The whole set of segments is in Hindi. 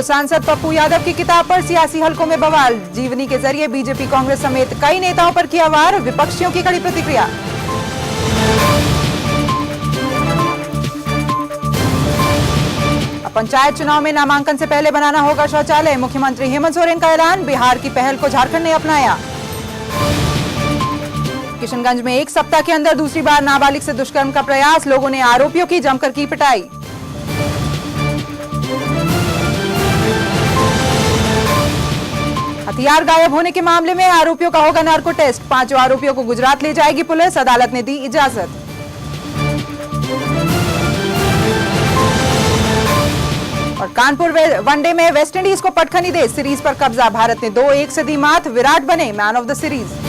पूर्व सांसद पप्पू यादव की किताब पर सियासी हलकों में बवाल। जीवनी के जरिए बीजेपी कांग्रेस समेत कई नेताओं पर किया वार, विपक्षियों की कड़ी प्रतिक्रिया। पंचायत चुनाव में नामांकन से पहले बनाना होगा शौचालय, मुख्यमंत्री हेमंत सोरेन का ऐलान। बिहार की पहल को झारखंड ने अपनाया। किशनगंज में एक सप्ताह के अंदर दूसरी बार नाबालिग से दुष्कर्म का प्रयास, लोगों ने आरोपियों की जमकर की पिटाई। हथियार गायब होने के मामले में आरोपियों का होगा नार्को टेस्ट, 5 आरोपियों को गुजरात ले जाएगी पुलिस, अदालत ने दी इजाजत। और कानपुर वनडे में वेस्टइंडीज को पटखनी दे, सीरीज पर कब्जा, भारत ने 2-1 से दी मात, विराट बने मैन ऑफ द सीरीज।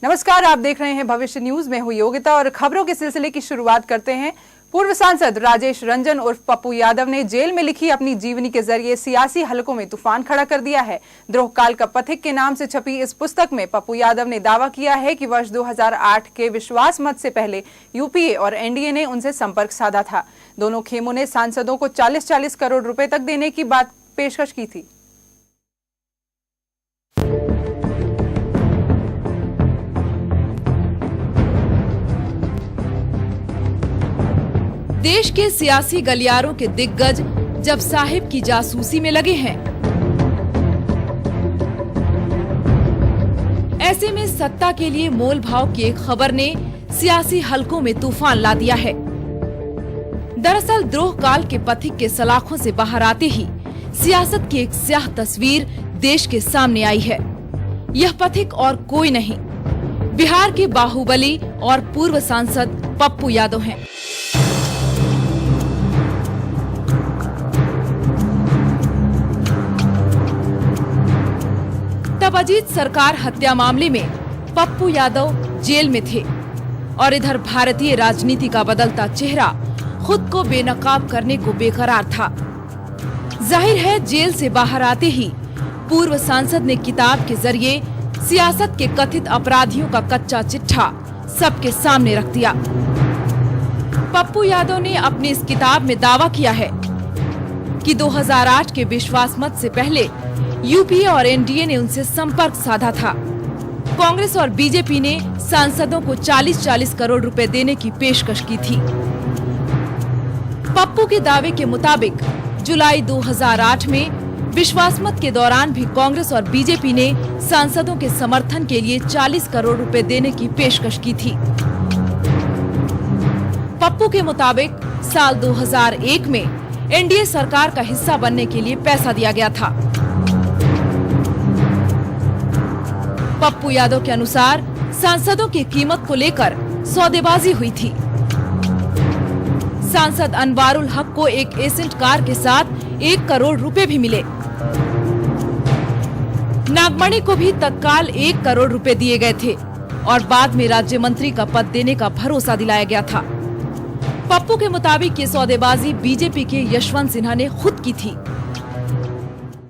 नमस्कार, आप देख रहे हैं भविष्य न्यूज में हूं योगिता और खबरों के सिलसिले की शुरुआत करते हैं। पूर्व सांसद राजेश रंजन उर्फ पप्पू यादव ने जेल में लिखी अपनी जीवनी के जरिए सियासी हलकों में तूफान खड़ा कर दिया है। द्रोहकाल का पथिक के नाम से छपी इस पुस्तक में पप्पू यादव ने दावा किया है कि वर्ष 2008 के विश्वास मत से पहले यूपीए और एनडीए ने उनसे संपर्क साधा था। दोनों खेमों ने सांसदों को 40-40 करोड़ रुपए तक देने की बात पेशकश की थी। देश के सियासी गलियारों के दिग्गज जब साहिब की जासूसी में लगे हैं, ऐसे में सत्ता के लिए मोल भाव की एक खबर ने सियासी हलकों में तूफान ला दिया है। दरअसल द्रोह काल के पथिक के सलाखों से बाहर आते ही सियासत की एक स्याह तस्वीर देश के सामने आई है। यह पथिक और कोई नहीं, बिहार के बाहुबली और पूर्व सांसद पप्पू यादव हैं। तब अजीत सरकार हत्या मामले में पप्पू यादव जेल में थे और इधर भारतीय राजनीति का बदलता चेहरा खुद को बेनकाब करने को बेकरार था। जाहिर है जेल से बाहर आते ही पूर्व सांसद ने किताब के जरिए सियासत के कथित अपराधियों का कच्चा चिट्ठा सबके सामने रख दिया। पप्पू यादव ने अपनी इस किताब में दावा किया है कि 2008 के विश्वास मत से पहले यूपीए और एनडीए ने उनसे संपर्क साधा था। कांग्रेस और बीजेपी ने सांसदों को 40-40 करोड़ रुपए देने की पेशकश की थी। पप्पू के दावे के मुताबिक जुलाई 2008 में विश्वास मत के दौरान भी कांग्रेस और बीजेपी ने सांसदों के समर्थन के लिए 40 करोड़ रुपए देने की पेशकश की थी। पप्पू के मुताबिक साल 2001 में एनडीए सरकार का हिस्सा बनने के लिए पैसा दिया गया था। पप्पू यादव के अनुसार सांसदों की कीमत को लेकर सौदेबाजी हुई थी। सांसद अनवारुल हक को एक एसेंट कार के साथ 1 करोड़ रुपए भी मिले। नागमणि को भी तत्काल 1 करोड़ रुपए दिए गए थे और बाद में राज्य मंत्री का पद देने का भरोसा दिलाया गया था। पप्पू के मुताबिक ये सौदेबाजी बीजेपी के यशवंत सिन्हा ने खुद की थी।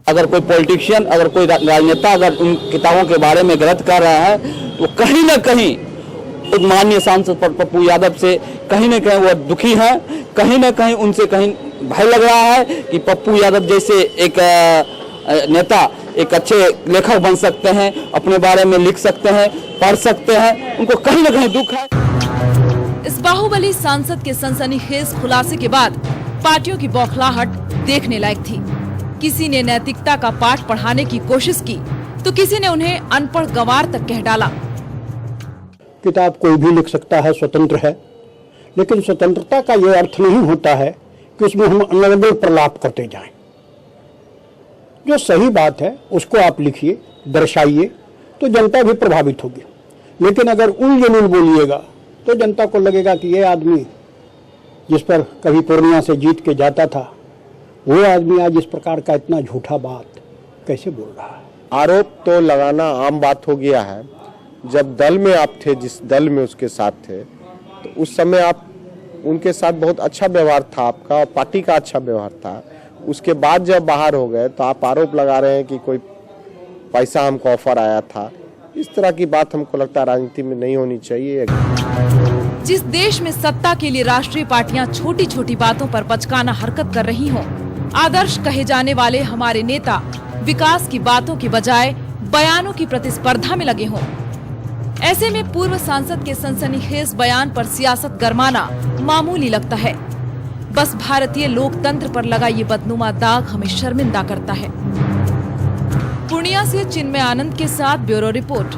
अगर कोई पॉलिटिशियन, अगर कोई राजनेता अगर उन किताबों के बारे में गलत कर रहा है तो कहीं न कहीं एक माननीय सांसद पप्पू यादव से कहीं न कहीं वो दुखी है, कहीं न कहीं उनसे कहीं भय लग रहा है कि पप्पू यादव जैसे एक नेता एक अच्छे लेखक बन सकते हैं, अपने बारे में लिख सकते हैं, पढ़ सकते हैं, उनको कहीं न कहीं दुख है। इस बाहुबली सांसद के सनसनीखेज खुलासे के बाद पार्टियों की बौखलाहट देखने लायक थी। किसी ने नैतिकता का पाठ पढ़ाने की कोशिश की तो किसी ने उन्हें अनपढ़ गंवार तक कह डाला। किताब कोई भी लिख सकता है, स्वतंत्र है, लेकिन स्वतंत्रता का ये अर्थ नहीं होता है कि उसमें हम अनर्गल प्रलाप करते जाएं। जो सही बात है उसको आप लिखिए, दर्शाइए, तो जनता भी प्रभावित होगी। लेकिन अगर उन जमीन बोलिएगा तो जनता को लगेगा कि ये आदमी जिस पर कभी पूर्णिया से जीत के जाता था, वो आदमी आज इस प्रकार का इतना झूठा बात कैसे बोल रहा है। आरोप तो लगाना आम बात हो गया है। जब दल में आप थे, जिस दल में उसके साथ थे, तो उस समय आप उनके साथ बहुत अच्छा व्यवहार था आपका, पार्टी का अच्छा व्यवहार था। उसके बाद जब बाहर हो गए तो आप आरोप लगा रहे हैं कि कोई पैसा हमको ऑफर आया था। इस तरह की बात हमको लगता है राजनीति में नहीं होनी चाहिए। जिस देश में सत्ता के लिए राष्ट्रीय पार्टियां छोटी छोटी बातों पर बचकाना हरकत कर रही हों, आदर्श कहे जाने वाले हमारे नेता विकास की बातों की बजाय बयानों की प्रतिस्पर्धा में लगे हों, ऐसे में पूर्व सांसद के सनसनीखेज बयान पर सियासत गरमाना मामूली लगता है। बस भारतीय लोकतंत्र पर लगा ये बदनुमा दाग हमें शर्मिंदा करता है। पूर्णिया से चिन्मय आनंद के साथ ब्यूरो रिपोर्ट।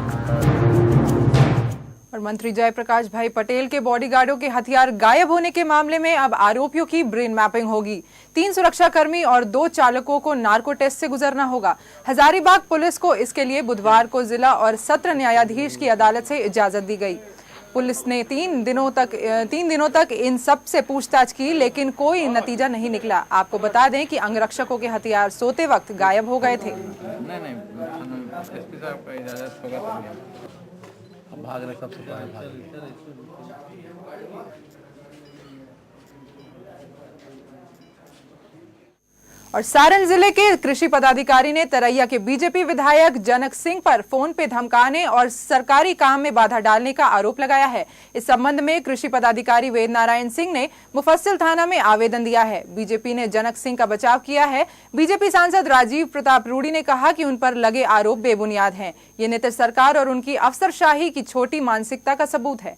और मंत्री जयप्रकाश भाई पटेल के बॉडीगार्डों के हथियार गायब होने के मामले में अब आरोपियों की ब्रेन मैपिंग होगी। 3 सुरक्षाकर्मी और 2 चालकों को नार्को टेस्ट से गुजरना होगा। हजारीबाग पुलिस को इसके लिए बुधवार को जिला और सत्र न्यायाधीश की अदालत से इजाजत दी गई। पुलिस ने 3 दिनों तक इन सब से पूछताछ की, लेकिन कोई नतीजा नहीं निकला। आपको बता दें कि अंगरक्षकों के हथियार सोते वक्त गायब हो गए थे। नहीं एसपी साहब का इजाजत होगा तभी भाग रहे सबसे पहले और सारण जिले के कृषि पदाधिकारी ने तरैया के बीजेपी विधायक जनक सिंह पर फोन पे धमकाने और सरकारी काम में बाधा डालने का आरोप लगाया है। इस संबंध में कृषि पदाधिकारी वेद नारायण सिंह ने मुफस्सिल थाना में आवेदन दिया है। बीजेपी ने जनक सिंह का बचाव किया है। बीजेपी सांसद राजीव प्रताप रूडी ने कहा कि उन पर लगे आरोप बेबुनियाद हैं। ये नीतीश सरकार और उनकी अफसरशाही की छोटी मानसिकता का सबूत है।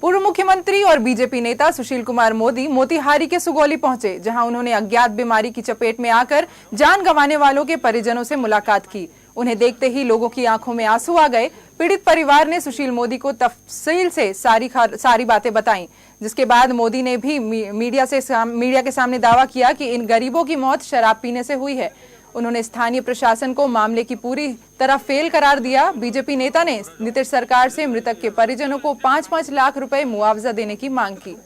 पूर्व मुख्यमंत्री और बीजेपी नेता सुशील कुमार मोदी मोतिहारी के सुगौली पहुंचे, जहां उन्होंने अज्ञात बीमारी की चपेट में आकर जान गंवाने वालों के परिजनों से मुलाकात की। उन्हें देखते ही लोगों की आंखों में आंसू आ गए। पीड़ित परिवार ने सुशील मोदी को तफसील से सारी बातें बताईं, जिसके बाद मोदी ने भी मीडिया के सामने दावा किया कि इन गरीबों की मौत शराब पीने से हुई है। उन्होंने स्थानीय प्रशासन को मामले की पूरी तरह फेल करार दिया। बीजेपी नेता ने नीतीश सरकार से मृतक के परिजनों को 5-5 लाख रुपए मुआवजा देने की मांग की।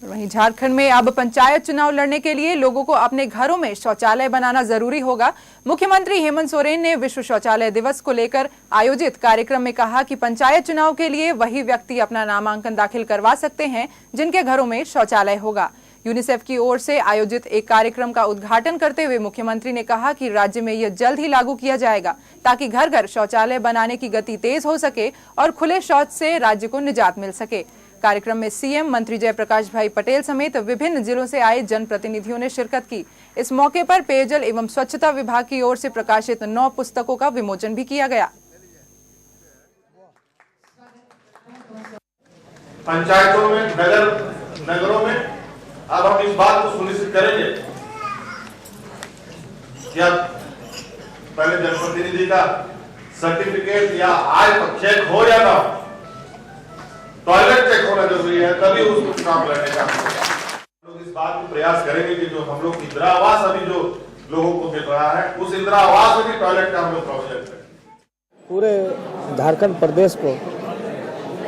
वहीं झारखंड में अब पंचायत चुनाव लड़ने के लिए लोगों को अपने घरों में शौचालय बनाना जरूरी होगा। मुख्यमंत्री हेमंत सोरेन ने विश्व शौचालय दिवस को लेकर आयोजित कार्यक्रम में कहा कि पंचायत चुनाव के लिए वही व्यक्ति अपना नामांकन दाखिल करवा सकते हैं जिनके घरों में शौचालय होगा। यूनिसेफ की ओर से आयोजित एक कार्यक्रम का उद्घाटन करते हुए मुख्यमंत्री ने कहा कि राज्य में यह जल्द ही लागू किया जाएगा, ताकि घर घर शौचालय बनाने की गति तेज हो सके और खुले शौच से राज्य को निजात मिल सके। कार्यक्रम में सीएम मंत्री जयप्रकाश भाई पटेल समेत विभिन्न जिलों से आए जनप्रतिनिधियों ने शिरकत की। इस मौके पर पेयजल एवं स्वच्छता विभाग की ओर से प्रकाशित 9 पुस्तकों का विमोचन भी किया गया। पंचायतों में, नगरों में अब हम इस बात को सुनिश्चित करेंगे कि अब पहले जनप्रतिनिधि का सर्टिफिकेट या आय चेक हो या ना हो, टॉयलेट चेक होना जरूरी है, तभी उसको चुनाव लड़ने का हम लोग इस बात को प्रयास करेंगे कि जो हम लोग इंदिरा आवास अभी जो लोगों को मिल रहा है, उस इंदिरा आवास में भी टॉयलेट का हम लोग प्रोविजन करें। पूरे झारखंड प्रदेश को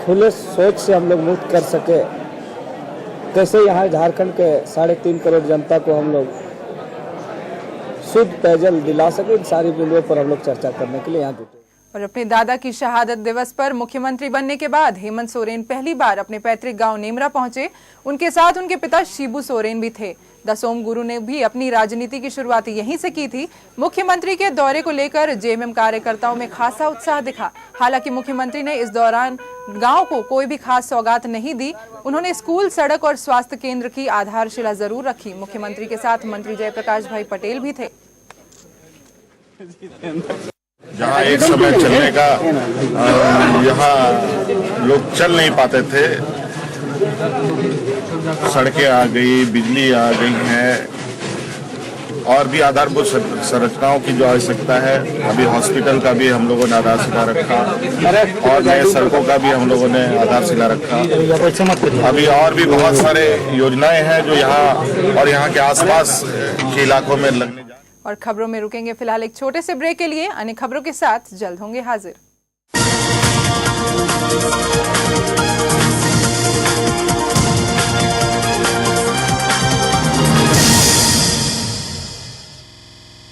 खुले शौच से हम लोग मुक्त कर सके, कैसे यहाँ झारखंड के 3.5 करोड़ जनता को हम लोग शुद्ध पेयजल दिला सके, इन सारी बिंदुओं पर हम लोग चर्चा करने के लिए यहाँ जुटे। और अपने दादा की शहादत दिवस पर मुख्यमंत्री बनने के बाद हेमंत सोरेन पहली बार अपने पैतृक गांव नेमरा पहुंचे। उनके साथ उनके पिता शिबू सोरेन भी थे। दसोम गुरु ने भी अपनी राजनीति की शुरुआत यहीं से की थी। मुख्यमंत्री के दौरे को लेकर जेएमएम कार्यकर्ताओं में खासा उत्साह दिखा। हालांकि मुख्यमंत्री ने इस दौरान गांव को कोई भी खास सौगात नहीं दी। उन्होंने स्कूल, सड़क और स्वास्थ्य केंद्र की आधारशिला जरूर रखी। मुख्यमंत्री के साथ मंत्री जयप्रकाश भाई पटेल भी थे। जहाँ एक समय चलने का यहाँ लोग चल नहीं पाते थे, सड़कें आ गई, बिजली आ गई है, और भी आधारभूत संरचनाओं की जो आवश्यकता है। अभी हॉस्पिटल का भी हम लोगों ने आधारशिला रखा और नए सड़कों का भी हम लोगों ने आधारशिला रखा। अभी और भी बहुत सारे योजनाएं हैं जो यहाँ और यहाँ के आसपास के इलाकों में लगने। और खबरों में रुकेंगे फिलहाल एक छोटे से ब्रेक के लिए। अन्य खबरों के साथ जल्द होंगे हाजिर।